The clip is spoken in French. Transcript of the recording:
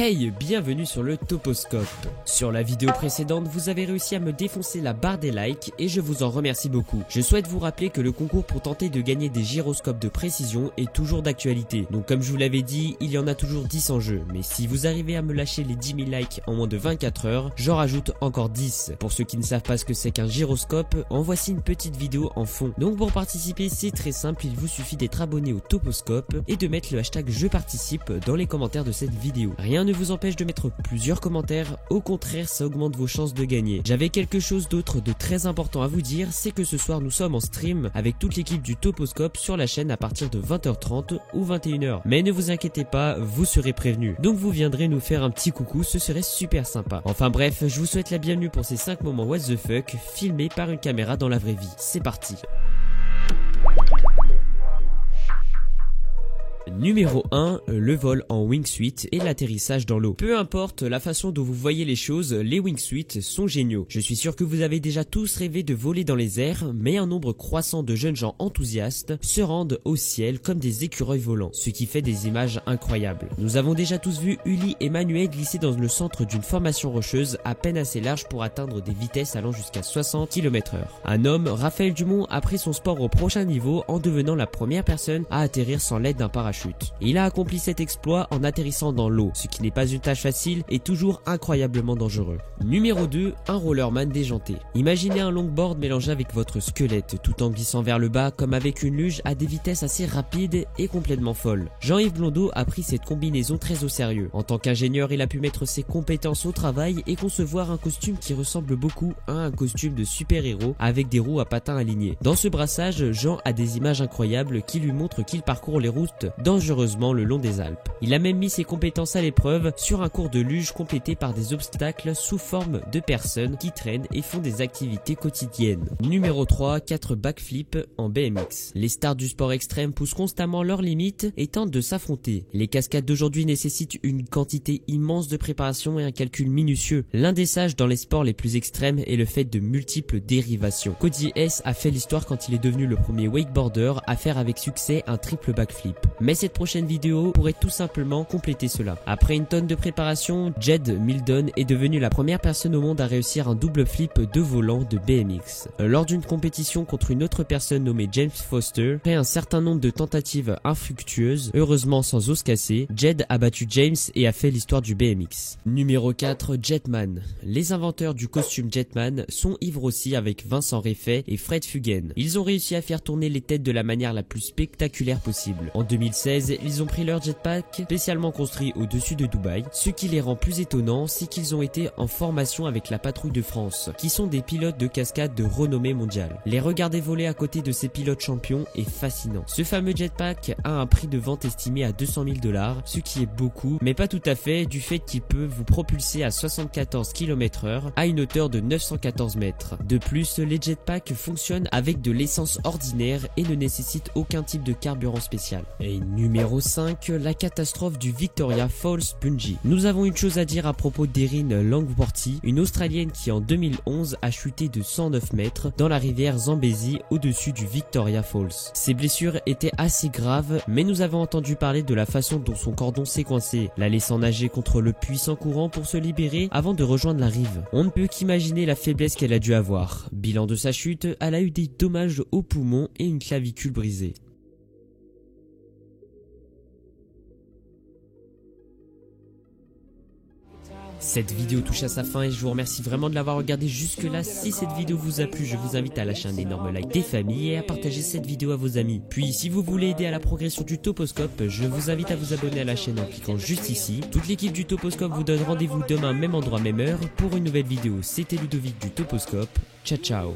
Hey, bienvenue sur le Toposcope. Sur la vidéo précédente, vous avez réussi à me défoncer la barre des likes et je vous en remercie beaucoup. Je souhaite vous rappeler que le concours pour tenter de gagner des gyroscopes de précision est toujours d'actualité. Donc comme je vous l'avais dit, il y en a toujours 10 en jeu. Mais si vous arrivez à me lâcher les 10 000 likes en moins de 24 heures, j'en rajoute encore 10. Pour ceux qui ne savent pas ce que c'est qu'un gyroscope, en voici une petite vidéo en fond. Donc pour participer, c'est très simple, il vous suffit d'être abonné au Toposcope et de mettre le hashtag je participe dans les commentaires de cette vidéo. Rien ne vous empêche de mettre plusieurs commentaires, au contraire ça augmente vos chances de gagner. J'avais quelque chose d'autre de très important à vous dire, c'est que ce soir nous sommes en stream avec toute l'équipe du Toposcope sur la chaîne à partir de 20h30 ou 21h. Mais ne vous inquiétez pas, vous serez prévenus. Donc vous viendrez nous faire un petit coucou, ce serait super sympa. Enfin bref, je vous souhaite la bienvenue pour ces 5 moments what the fuck filmés par une caméra dans la vraie vie. C'est parti. Numéro 1, le vol en wingsuit et l'atterrissage dans l'eau. Peu importe la façon dont vous voyez les choses, les wingsuits sont géniaux. Je suis sûr que vous avez déjà tous rêvé de voler dans les airs, mais un nombre croissant de jeunes gens enthousiastes se rendent au ciel comme des écureuils volants, ce qui fait des images incroyables. Nous avons déjà tous vu Uli et Manuel glisser dans le centre d'une formation rocheuse à peine assez large pour atteindre des vitesses allant jusqu'à 60 km/h. Un homme, Raphaël Dumont, a pris son sport au prochain niveau en devenant la première personne à atterrir sans l'aide d'un parachute. Il a accompli cet exploit en atterrissant dans l'eau, ce qui n'est pas une tâche facile et toujours incroyablement dangereux. Numéro 2, un rollerman déjanté. Imaginez un longboard mélangé avec votre squelette, tout en glissant vers le bas comme avec une luge à des vitesses assez rapides et complètement folles. Jean-Yves Blondeau a pris cette combinaison très au sérieux. En tant qu'ingénieur, il a pu mettre ses compétences au travail et concevoir un costume qui ressemble beaucoup à un costume de super-héros avec des roues à patins alignés. Dans ce brassage, Jean a des images incroyables qui lui montrent qu'il parcourt les routes dangereusement le long des Alpes. Il a même mis ses compétences à l'épreuve sur un cours de luge complété par des obstacles sous forme de personnes qui traînent et font des activités quotidiennes. Numéro 3, 4 backflips en BMX. Les stars du sport extrême poussent constamment leurs limites et tentent de s'affronter. Les cascades d'aujourd'hui nécessitent une quantité immense de préparation et un calcul minutieux. L'un des sages dans les sports les plus extrêmes est le fait de multiples dérivations. Cody Hess a fait l'histoire quand il est devenu le premier wakeboarder à faire avec succès un triple backflip. Mais cette prochaine vidéo pourrait tout simplement compléter cela. Après une tonne de préparation, Jed Mildon est devenu la première personne au monde à réussir un double flip de volant de BMX. Lors d'une compétition contre une autre personne nommée James Foster, après un certain nombre de tentatives infructueuses, heureusement sans os cassés, Jed a battu James et a fait l'histoire du BMX. Numéro 4, Jetman. Les inventeurs du costume Jetman sont Yves Rossi avec Vincent Réfet et Fred Fugain. Ils ont réussi à faire tourner les têtes de la manière la plus spectaculaire possible. En 2016, ils ont pris leur jetpack spécialement construit au-dessus de Dubaï. Ce qui les rend plus étonnants, c'est qu'ils ont été en formation avec la patrouille de France, qui sont des pilotes de cascade de renommée mondiale. Les regarder voler à côté de ces pilotes champions est fascinant. Ce fameux jetpack a un prix de vente estimé à 200 000 $, ce qui est beaucoup, mais pas tout à fait, du fait qu'il peut vous propulser à 74 km/h à une hauteur de 914 mètres. De plus, les jetpacks fonctionnent avec de l'essence ordinaire et ne nécessitent aucun type de carburant spécial. Et numéro 5, la catastrophe du Victoria Falls Bungee. Nous avons une chose à dire à propos d'Erin Langworthy, une Australienne qui en 2011 a chuté de 109 mètres dans la rivière Zambezi au-dessus du Victoria Falls. Ses blessures étaient assez graves, mais nous avons entendu parler de la façon dont son cordon s'est coincé, la laissant nager contre le puissant courant pour se libérer avant de rejoindre la rive. On ne peut qu'imaginer la faiblesse qu'elle a dû avoir. Bilan de sa chute, elle a eu des dommages aux poumons et une clavicule brisée. Cette vidéo touche à sa fin et je vous remercie vraiment de l'avoir regardé jusque là. Si cette vidéo vous a plu, je vous invite à lâcher un énorme like des familles et à partager cette vidéo à vos amis. Puis si vous voulez aider à la progression du Toposcope, je vous invite à vous abonner à la chaîne en cliquant juste ici. Toute l'équipe du Toposcope vous donne rendez-vous demain même endroit même heure pour une nouvelle vidéo. C'était Ludovic du Toposcope. Ciao ciao.